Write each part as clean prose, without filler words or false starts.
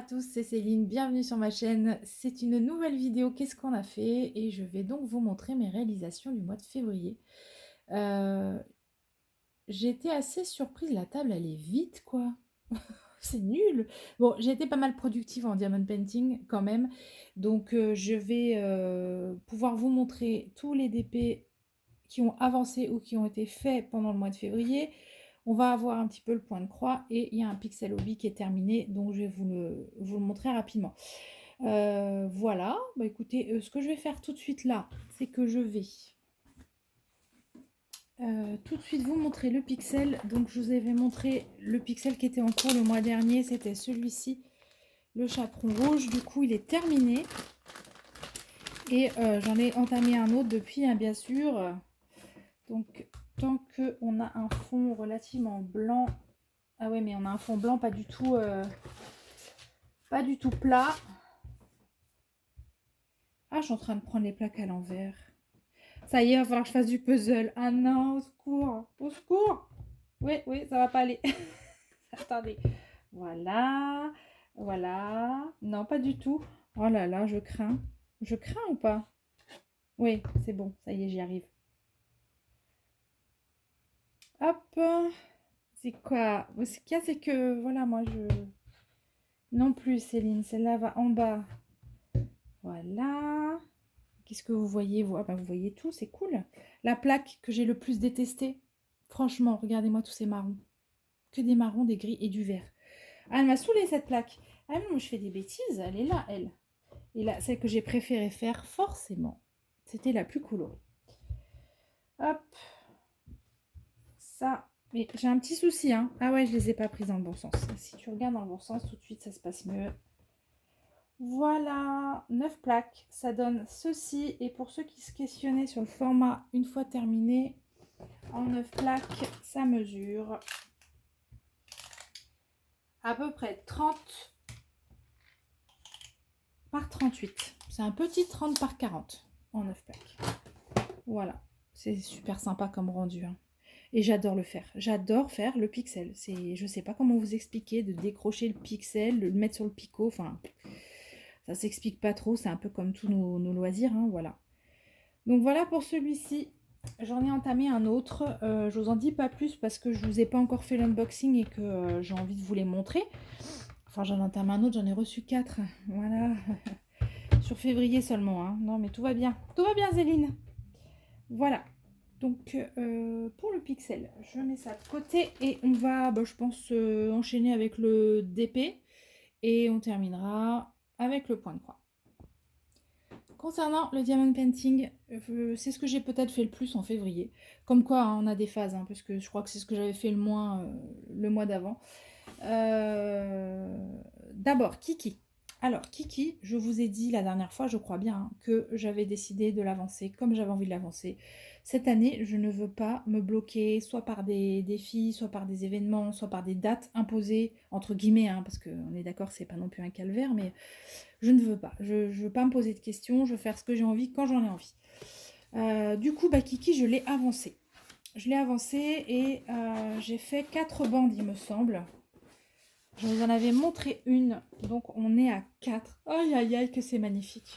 tous, c'est Céline, bienvenue sur ma chaîne. C'est une nouvelle vidéo, qu'est-ce qu'on a fait? Et je vais donc vous montrer mes réalisations du mois de février. Euh, j'ai été assez surprise, la table elle est vide quoi. C'est nul. Bon, j'ai été pas mal productive en diamond painting quand même. Donc je vais pouvoir vous montrer tous les DP qui ont avancé ou qui ont été faits pendant le mois de février. On va avoir un petit peu le point de croix et il y a un pixel hobby qui est terminé, donc je vais vous le montrer rapidement. Voilà, bah écoutez, ce que je vais faire tout de suite là, c'est que je vais tout de suite vous montrer le pixel. Donc je vous avais montré le pixel qui était en cours le mois dernier, c'était celui-ci, le chaperon rouge. Du coup, il est terminé et j'en ai entamé un autre depuis, hein, bien sûr. Donc tant qu'on a un fond relativement blanc, ah ouais, mais on a un fond blanc pas du tout plat. Ah, je suis en train de prendre les plaques à l'envers. Ça y est, il va falloir que je fasse du puzzle. Ah non, au secours. Au secours. Oui, oui, ça va pas aller. Attendez. Voilà. Voilà. Non, pas du tout. Oh là là, je crains. Je crains ou pas? Oui, c'est bon. Ça y est, j'y arrive. Hop. C'est quoi? Ce qu'il y a, c'est que, voilà, moi, je... Non plus, Céline. Celle-là va en bas. Voilà. Qu'est-ce que vous voyez, vous? Ah bah, vous voyez tout, c'est cool. La plaque que j'ai le plus détestée, franchement, regardez-moi tous ces marrons. Que des marrons, des gris et du vert. Ah, elle m'a saoulée cette plaque. Ah non, je fais des bêtises, elle est là, elle. Et là, celle que j'ai préféré faire, forcément, c'était la plus colorée. Hop, ça. Mais j'ai un petit souci, hein. Ah ouais, je les ai pas prises dans le bon sens. Si tu regardes dans le bon sens, tout de suite, ça se passe mieux. Voilà, 9 plaques, ça donne ceci. Et pour ceux qui se questionnaient sur le format, une fois terminé, en 9 plaques, ça mesure à peu près 30 par 38. C'est un petit 30 par 40 en 9 plaques. Voilà, c'est super sympa comme rendu, hein. Et j'adore le faire. J'adore faire le pixel. Je sais pas comment vous expliquer, de décrocher le pixel, de le mettre sur le picot. Enfin, ça s'explique pas trop. C'est un peu comme tous nos loisirs, hein, voilà. Donc voilà pour celui-ci. J'en ai entamé un autre. Je vous en dis pas plus parce que je vous ai pas encore fait l'unboxing et que j'ai envie de vous les montrer. Enfin, j'en entame un autre. J'en ai reçu 4. Voilà. Sur février seulement, hein. Non, mais tout va bien. Tout va bien, Zéline. Voilà. Donc, pour le pixel, je mets ça de côté et on va, bah, je pense, enchaîner avec le DP et on terminera avec le point de croix. Concernant le diamond painting, c'est ce que j'ai peut-être fait le plus en février. Comme quoi, hein, on a des phases, hein, parce que je crois que c'est ce que j'avais fait le moins le mois d'avant. D'abord, Kiki. Alors, Kiki, je vous ai dit la dernière fois, je crois bien, hein, que j'avais décidé de l'avancer comme j'avais envie de l'avancer. Cette année, je ne veux pas me bloquer soit par des défis, soit par des événements, soit par des dates imposées, entre guillemets, hein, parce qu'on est d'accord, c'est pas non plus un calvaire, mais je ne veux pas. Je ne veux pas me poser de questions, je veux faire ce que j'ai envie quand j'en ai envie. Du coup, bah, Kiki, je l'ai avancé. Je l'ai avancé et j'ai fait 4 bandes, il me semble. Je vous en avais montré une, donc on est à 4. Aïe aïe aïe, que c'est magnifique.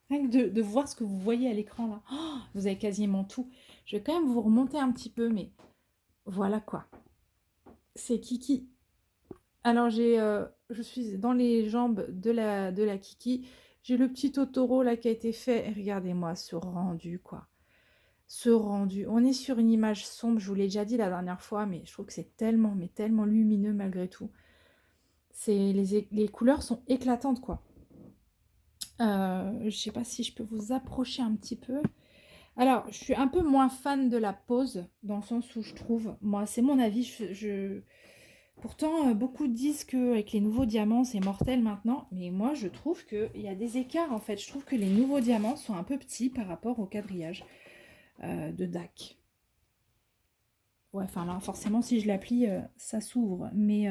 Rien que de voir ce que vous voyez à l'écran là. Oh, vous avez quasiment tout. Je vais quand même vous remonter un petit peu, mais voilà quoi. C'est Kiki. Alors je suis dans les jambes de la Kiki. J'ai le petit Totoro là qui a été fait. Et regardez-moi ce rendu quoi. Ce rendu. On est sur une image sombre, je vous l'ai déjà dit la dernière fois, mais je trouve que c'est tellement, mais tellement lumineux malgré tout. Les couleurs sont éclatantes quoi. Je sais pas si je peux vous approcher un petit peu. Alors, je suis un peu moins fan de la pose, dans le sens où je trouve, moi c'est mon avis, pourtant beaucoup disent qu'avec les nouveaux diamants c'est mortel maintenant, mais moi je trouve qu'il y a des écarts en fait. Je trouve que les nouveaux diamants sont un peu petits par rapport au quadrillage de DAC. Ouais, enfin là forcément si je l'applique ça s'ouvre, mais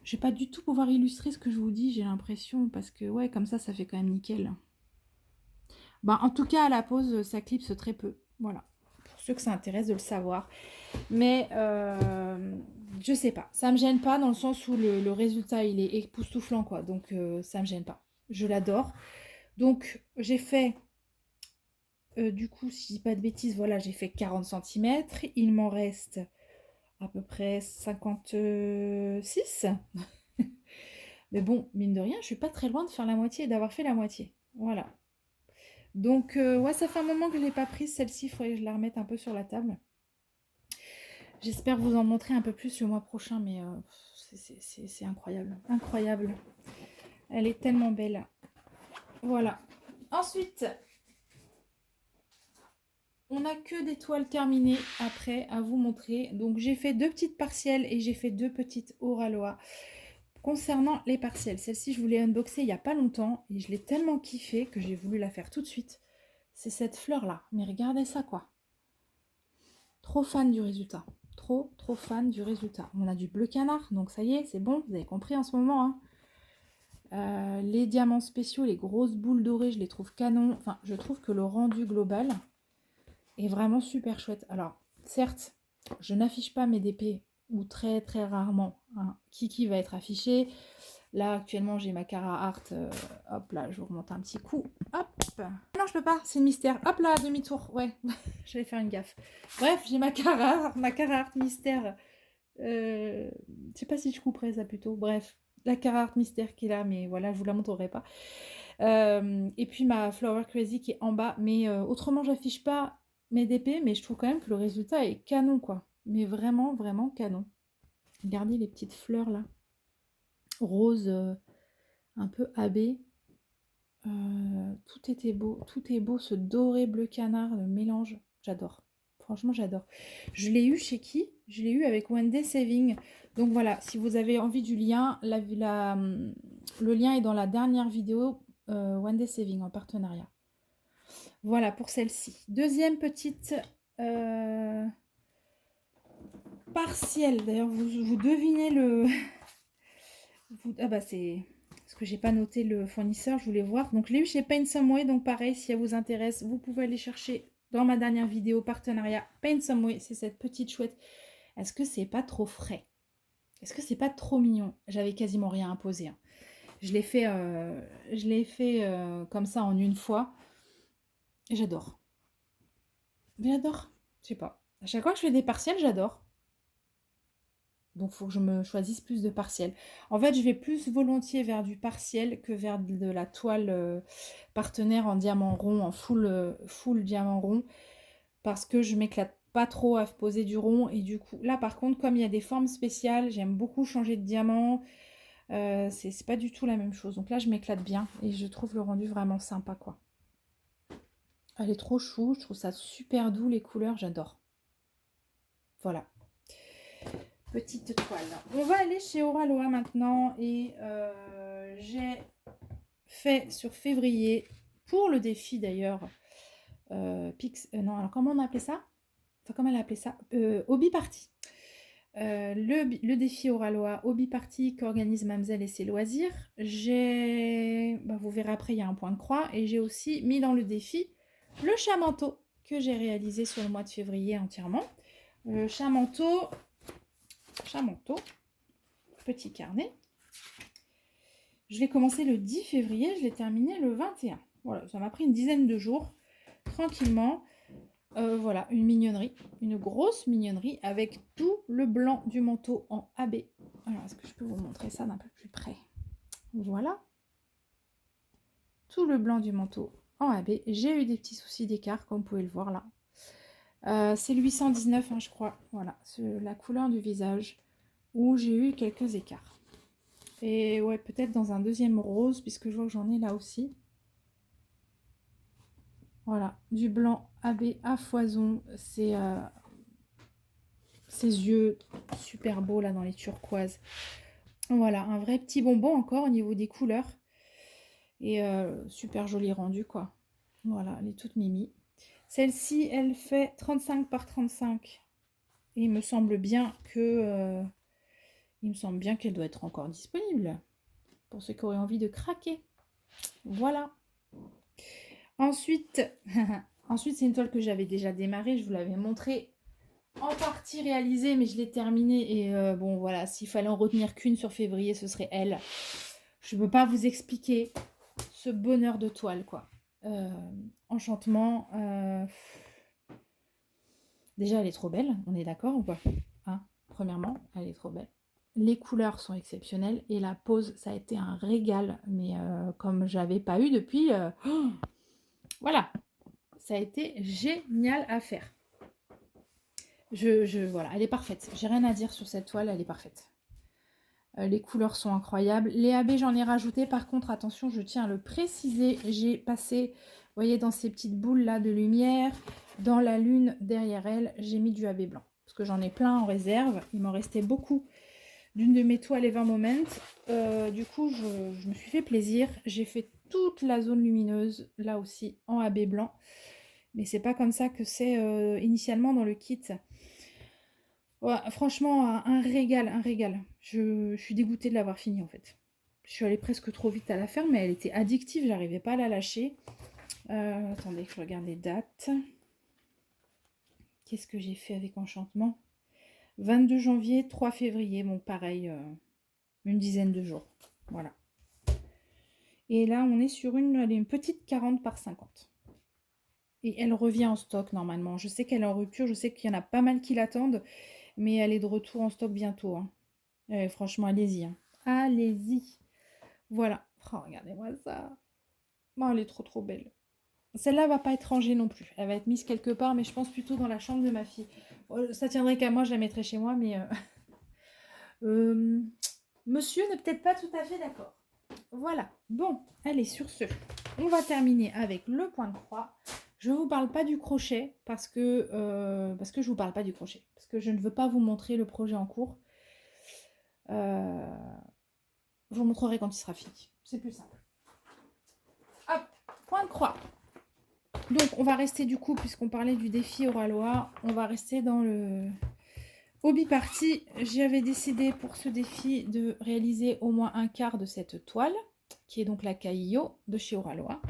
je vais pas du tout pouvoir illustrer ce que je vous dis, j'ai l'impression, parce que ouais, comme ça fait quand même nickel. Bah, en tout cas, à la pose, ça clipse très peu. Voilà. Pour ceux que ça intéresse de le savoir. Mais je sais pas. Ça me gêne pas dans le sens où le résultat, il est époustouflant, quoi. Donc, ça me gêne pas. Je l'adore. Donc, j'ai fait, du coup, si je dis pas de bêtises, voilà, j'ai fait 40 centimètres. Il m'en reste à peu près 56. Mais bon, mine de rien, je suis pas très loin de faire la moitié et d'avoir fait la moitié. Voilà. Donc, ouais, ça fait un moment que je l'ai pas prise, celle-ci. Il faudrait que je la remette un peu sur la table. J'espère vous en montrer un peu plus le mois prochain, mais c'est incroyable. Incroyable. Elle est tellement belle. Voilà. Ensuite, on n'a que des toiles terminées après à vous montrer. Donc, j'ai fait 2 petites partielles et j'ai fait 2 petites Oralois. Concernant les partielles, celle-ci, je voulais unboxer il n'y a pas longtemps et je l'ai tellement kiffée que j'ai voulu la faire tout de suite. C'est cette fleur-là. Mais regardez ça, quoi. Trop fan du résultat. Trop fan du résultat. On a du bleu canard, donc ça y est, c'est bon, vous avez compris en ce moment. Hein. Les diamants spéciaux, les grosses boules dorées, je les trouve canon. Enfin, je trouve que le rendu global est vraiment super chouette. Alors, certes, je n'affiche pas mes DP, ou très très rarement. Hein. Kiki va être affiché. Là, actuellement, j'ai ma Cara Art. Hop là, je vous remonte un petit coup. Hop. Non, je peux pas, c'est le mystère. Hop là, demi-tour. Ouais, j'allais faire une gaffe. Bref, j'ai ma Cara Art mystère. Je sais pas si je couperais ça plutôt. Bref, la Cara Art mystère qui est là, mais voilà, je vous la montrerai pas. Et puis ma Flower Crazy qui est en bas. Mais autrement, j'affiche pas mes DP, mais je trouve quand même que le résultat est canon, quoi. Mais vraiment, vraiment canon. Regardez les petites fleurs là. Rose, un peu abbé. Tout était beau, tout est beau, ce doré bleu canard, le mélange, j'adore. Franchement, j'adore. Je l'ai eu chez qui? Je l'ai eu avec One Day Saving. Donc voilà, si vous avez envie du lien, le lien est dans la dernière vidéo One Day Saving en partenariat. Voilà pour celle-ci. Deuxième petite partielle. D'ailleurs, vous devinez le... Ah bah c'est... Parce que j'ai pas noté le fournisseur, je voulais voir. Donc, je l'ai eu chez Paint Some Way. Donc, pareil, si elle vous intéresse, vous pouvez aller chercher dans ma dernière vidéo partenariat Paint Some Way. C'est cette petite chouette. Est-ce que c'est pas trop frais? Est-ce que c'est pas trop mignon? J'avais quasiment rien imposé. Hein. Je l'ai fait, comme ça en une fois. J'adore. J'adore. Je sais pas. À chaque fois que je fais des partiels, j'adore. Donc, il faut que je me choisisse plus de partiels. En fait, je vais plus volontiers vers du partiel que vers de la toile partenaire en diamant rond, en full diamant rond. Parce que je m'éclate pas trop à poser du rond. Et du coup, là, par contre, comme il y a des formes spéciales, j'aime beaucoup changer de diamant. C'est pas du tout la même chose. Donc là, je m'éclate bien. Et je trouve le rendu vraiment sympa, quoi. Elle est trop chou. Je trouve ça super doux, les couleurs. J'adore. Voilà. Petite toile. On va aller chez Oraloa maintenant et j'ai fait sur février pour le défi d'ailleurs non alors comment on a appelé ça, enfin comment elle a appelé ça, Hobby Party, le défi Oraloa Hobby Party qu'organise Mamzelle et ses loisirs. Vous verrez après, il y a un point de croix et j'ai aussi mis dans le défi le chat manteau que j'ai réalisé sur le mois de février entièrement. Le chat manteau, petit carnet. Je l'ai commencé le 10 février, je l'ai terminé le 21. Voilà, ça m'a pris une dizaine de jours, tranquillement. Voilà, une mignonnerie, une grosse mignonnerie avec tout le blanc du manteau en AB. Alors, est-ce que je peux vous montrer ça d'un peu plus près? Voilà. Tout le blanc du manteau en AB. J'ai eu des petits soucis d'écart, comme vous pouvez le voir là. C'est le 819, hein, je crois. Voilà, la couleur du visage où j'ai eu quelques écarts. Et ouais, peut-être dans un deuxième rose, puisque je vois que j'en ai là aussi. Voilà, du blanc AB à foison. C'est ses yeux super beaux là dans les turquoises. Voilà, un vrai petit bonbon encore au niveau des couleurs. Et super joli rendu quoi. Voilà, elle est toute mimi. Celle-ci, elle fait 35 par 35. Et il me semble bien que... il me semble bien qu'elle doit être encore disponible. Pour ceux qui auraient envie de craquer. Voilà. Ensuite, Ensuite, c'est une toile que j'avais déjà démarrée. Je vous l'avais montrée en partie réalisée, mais je l'ai terminée. Et bon, voilà, s'il fallait en retenir qu'une sur février, ce serait elle. Je ne peux pas vous expliquer ce bonheur de toile, quoi. Enchantement. Déjà, elle est trop belle, on est d'accord ou pas, hein? Premièrement, elle est trop belle. Les couleurs sont exceptionnelles et la pose, ça a été un régal, mais comme j'avais pas eu depuis... voilà, ça a été génial à faire. Voilà, elle est parfaite. J'ai rien à dire sur cette toile, elle est parfaite. Les couleurs sont incroyables. Les AB, j'en ai rajouté. Par contre, attention, je tiens à le préciser. J'ai passé, vous voyez, dans ces petites boules là de lumière, dans la lune derrière elle, j'ai mis du AB blanc. Parce que j'en ai plein en réserve. Il m'en restait beaucoup d'une de mes toiles Ever Moment. Du coup, je me suis fait plaisir. J'ai fait toute la zone lumineuse, là aussi, en AB blanc. Mais c'est pas comme ça que c'est initialement dans le kit. Ouais, franchement, un régal, un régal. Je suis dégoûtée de l'avoir fini en fait. Je suis allée presque trop vite à la faire, mais elle était addictive, j'arrivais pas à la lâcher. Attendez que je regarde les dates. Qu'est-ce que j'ai fait avec Enchantement? 22 janvier, 3 février, bon pareil, une dizaine de jours. Voilà. Et là, on est sur une petite 40 par 50. Et elle revient en stock normalement. Je sais qu'elle est en rupture, je sais qu'il y en a pas mal qui l'attendent, mais elle est de retour en stock bientôt, hein. Franchement, allez-y, hein. Allez-y. Voilà. Oh, regardez-moi ça. Oh, elle est trop trop belle. Celle-là va pas être rangée non plus. Elle va être mise quelque part, mais je pense plutôt dans la chambre de ma fille. Ça tiendrait qu'à moi, je la mettrais chez moi, mais monsieur n'est peut-être pas tout à fait d'accord. Voilà. Bon, allez, sur ce, on va terminer avec le point de croix. Je ne vous parle pas du crochet parce que je vous parle pas du crochet. Parce que je ne veux pas vous montrer le projet en cours. Je vous montrerai quand il sera fini. C'est plus simple. Hop, point de croix. Donc, on va rester du coup, puisqu'on parlait du défi Oralois, on va rester dans le hobby party. J'avais décidé pour ce défi de réaliser au moins un quart de cette toile, qui est donc la Caillo de chez Oralois.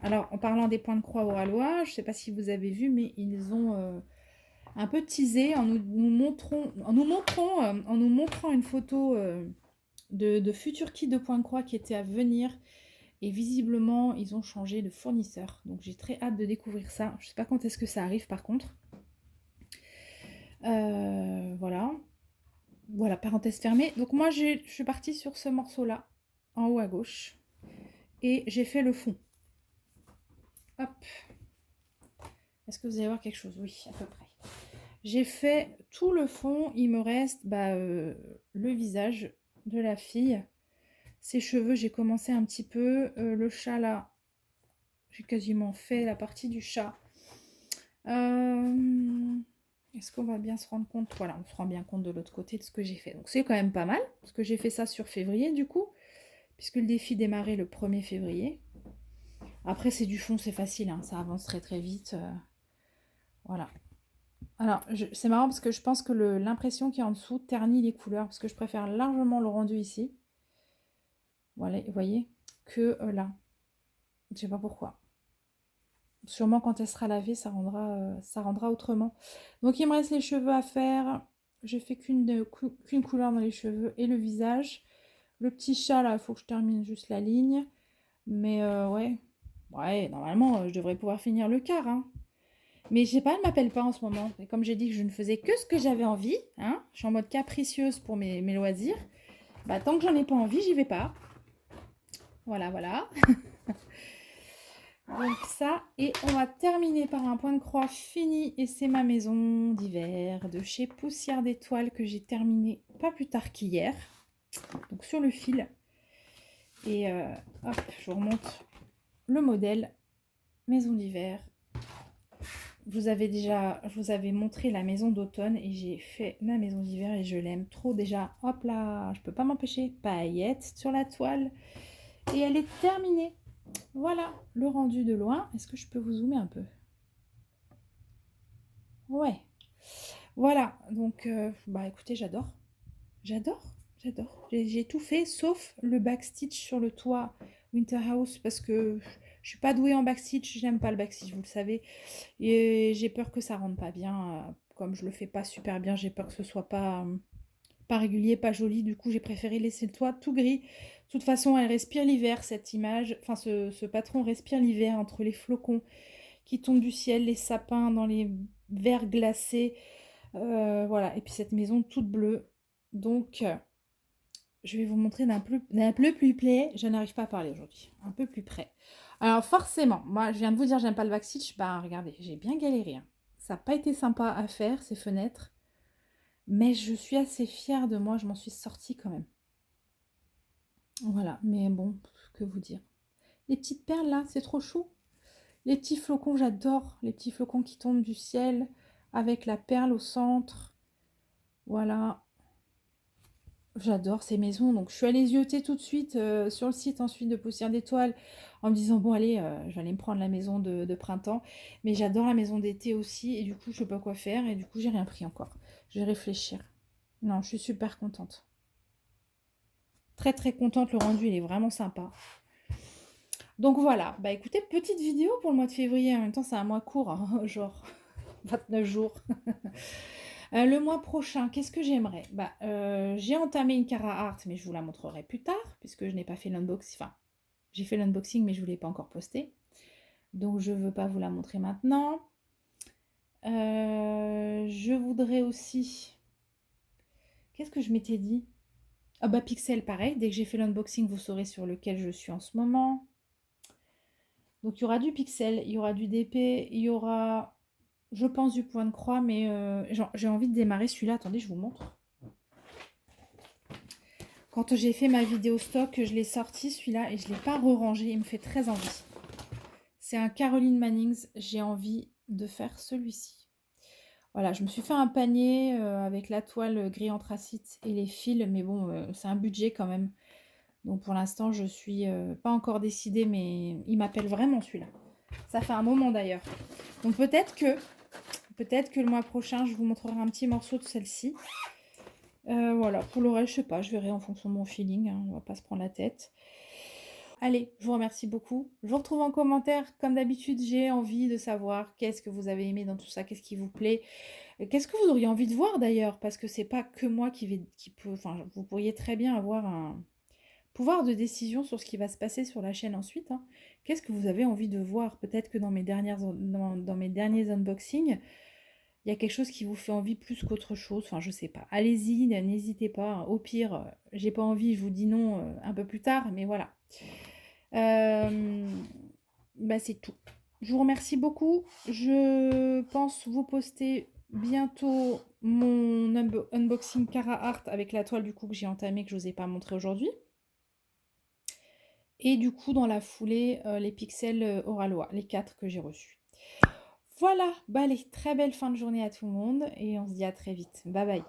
Alors, en parlant des points de croix Oralois, je ne sais pas si vous avez vu, mais ils ont un peu teasé en nous montrant une photo de futurs kits de points de croix qui étaient à venir. Et visiblement, ils ont changé de fournisseur. Donc j'ai très hâte de découvrir ça. Je ne sais pas quand est-ce que ça arrive par contre. Voilà. Voilà, parenthèse fermée. Donc moi, je suis partie sur ce morceau-là, en haut à gauche. Et j'ai fait le fond. Hop. Est-ce que vous allez voir quelque chose? Oui, à peu près. J'ai fait tout le fond. Il me reste le visage de la fille. Ses cheveux, j'ai commencé un petit peu. Le chat, là, j'ai quasiment fait la partie du chat. Est-ce qu'on va bien se rendre compte? Voilà, on se rend bien compte de l'autre côté de ce que j'ai fait. Donc c'est quand même pas mal, parce que j'ai fait ça sur février du coup, puisque le défi démarrait le 1er février. Après c'est du fond, c'est facile, hein, ça avance très très vite. Voilà. Alors c'est marrant parce que je pense que l'impression qui est en dessous ternit les couleurs, parce que je préfère largement le rendu ici. Voilà, vous voyez, que là. Je sais pas pourquoi. Sûrement quand elle sera lavée, ça rendra autrement. Donc il me reste les cheveux à faire. Je fais qu'une couleur dans les cheveux et le visage. Le petit chat là, il faut que je termine juste la ligne. Mais ouais, normalement je devrais pouvoir finir le quart, hein. Mais je sais pas, elle m'appelle pas en ce moment. Et comme j'ai dit que je ne faisais que ce que j'avais envie, hein, je suis en mode capricieuse pour mes loisirs. Bah tant que j'en ai pas envie, j'y vais pas. Voilà, voilà. Donc ça, et on va terminer par un point de croix fini, et c'est ma maison d'hiver de chez Poussière d'Étoiles que j'ai terminé pas plus tard qu'hier, donc sur le fil. Et hop, je vous remonte le modèle, maison d'hiver. Je vous avais montré la maison d'automne et j'ai fait ma maison d'hiver et je l'aime trop déjà. Hop là, je peux pas m'empêcher, paillettes sur la toile. Et elle est terminée. Voilà, le rendu de loin. Est-ce que je peux vous zoomer un peu? Ouais. Voilà, donc, bah écoutez, j'adore. J'adore, j'adore. J'ai tout fait, sauf le backstitch sur le toit Winter House, parce que Je suis pas douée en backstitch, j'aime pas le backstitch, vous le savez. Et j'ai peur que ça rentre pas bien. Comme je le fais pas super bien, j'ai peur que ce soit pas régulier, pas joli. Du coup, j'ai préféré laisser le toit tout gris. De toute façon, elle respire l'hiver, cette image. Enfin, ce patron respire l'hiver entre les flocons qui tombent du ciel, les sapins dans les verres glacés. Voilà. Et puis cette maison toute bleue. Donc, je vais vous montrer d'un peu plus près. Je n'arrive pas à parler aujourd'hui. Un peu plus près. Alors, forcément, moi, je viens de vous dire, j'aime pas le backstitch. Bah, regardez, j'ai bien galéré, hein. Ça n'a pas été sympa à faire, ces fenêtres. Mais je suis assez fière de moi, je m'en suis sortie quand même. Voilà, mais bon, que vous dire. Les petites perles là, c'est trop chou. Les petits flocons, j'adore. Les petits flocons qui tombent du ciel avec la perle au centre. Voilà. J'adore ces maisons. Donc je suis allée zioter tout de suite sur le site ensuite de Poussière d'étoiles en me disant bon allez, je vais aller me prendre la maison de printemps. Mais j'adore la maison d'été aussi et du coup je sais pas quoi faire et du coup j'ai rien pris encore. Je vais réfléchir. Non, je suis super contente. Très très contente, le rendu il est vraiment sympa. Donc voilà, bah écoutez, petite vidéo pour le mois de février, en même temps c'est un mois court, hein, genre 29 jours. Le mois prochain, qu'est-ce que j'aimerais? Bah, j'ai entamé une Cara Art, mais je vous la montrerai plus tard, puisque je n'ai pas fait l'unboxing, enfin, j'ai fait l'unboxing, mais je ne vous l'ai pas encore posté. Donc je ne veux pas vous la montrer maintenant. Je voudrais aussi... Qu'est-ce que je m'étais dit? Ah bah Pixel, pareil, dès que j'ai fait l'unboxing, vous saurez sur lequel je suis en ce moment. Donc il y aura du Pixel, il y aura du DP, il y aura, je pense, du point de croix, mais j'ai envie de démarrer celui-là. Attendez, je vous montre. Quand j'ai fait ma vidéo stock, je l'ai sorti celui-là et je ne l'ai pas re-rangé. Il me fait très envie. C'est un Caroline Mannings. J'ai envie de faire celui-ci. Voilà, je me suis fait un panier avec la toile gris anthracite et les fils, mais bon, c'est un budget quand même. Donc pour l'instant, je suis pas encore décidée, mais il m'appelle vraiment celui-là. Ça fait un moment d'ailleurs. Donc peut-être que le mois prochain, je vous montrerai un petit morceau de celle-ci. Voilà, pour le reste, je sais pas, je verrai en fonction de mon feeling, hein, on va pas se prendre la tête. Allez, je vous remercie beaucoup. Je vous retrouve en commentaire. Comme d'habitude, j'ai envie de savoir qu'est-ce que vous avez aimé dans tout ça, qu'est-ce qui vous plaît. Qu'est-ce que vous auriez envie de voir d'ailleurs, parce que c'est pas que moi qui peut... Enfin, vous pourriez très bien avoir un pouvoir de décision sur ce qui va se passer sur la chaîne ensuite, hein. Qu'est-ce que vous avez envie de voir? Peut-être que dans mes derniers unboxings, il y a quelque chose qui vous fait envie plus qu'autre chose. Enfin, je sais pas. Allez-y, n'hésitez pas. Au pire, j'ai pas envie, je vous dis non un peu plus tard, mais voilà. Bah, c'est tout. Je vous remercie beaucoup. Je pense vous poster bientôt mon unboxing Cara Art avec la toile du coup que j'ai entamé, que je vous ai pas montré aujourd'hui. Et du coup, dans la foulée, les pixels Oralois, les 4 que j'ai reçus. Voilà, bah allez, très belle fin de journée à tout le monde et on se dit à très vite. Bye bye.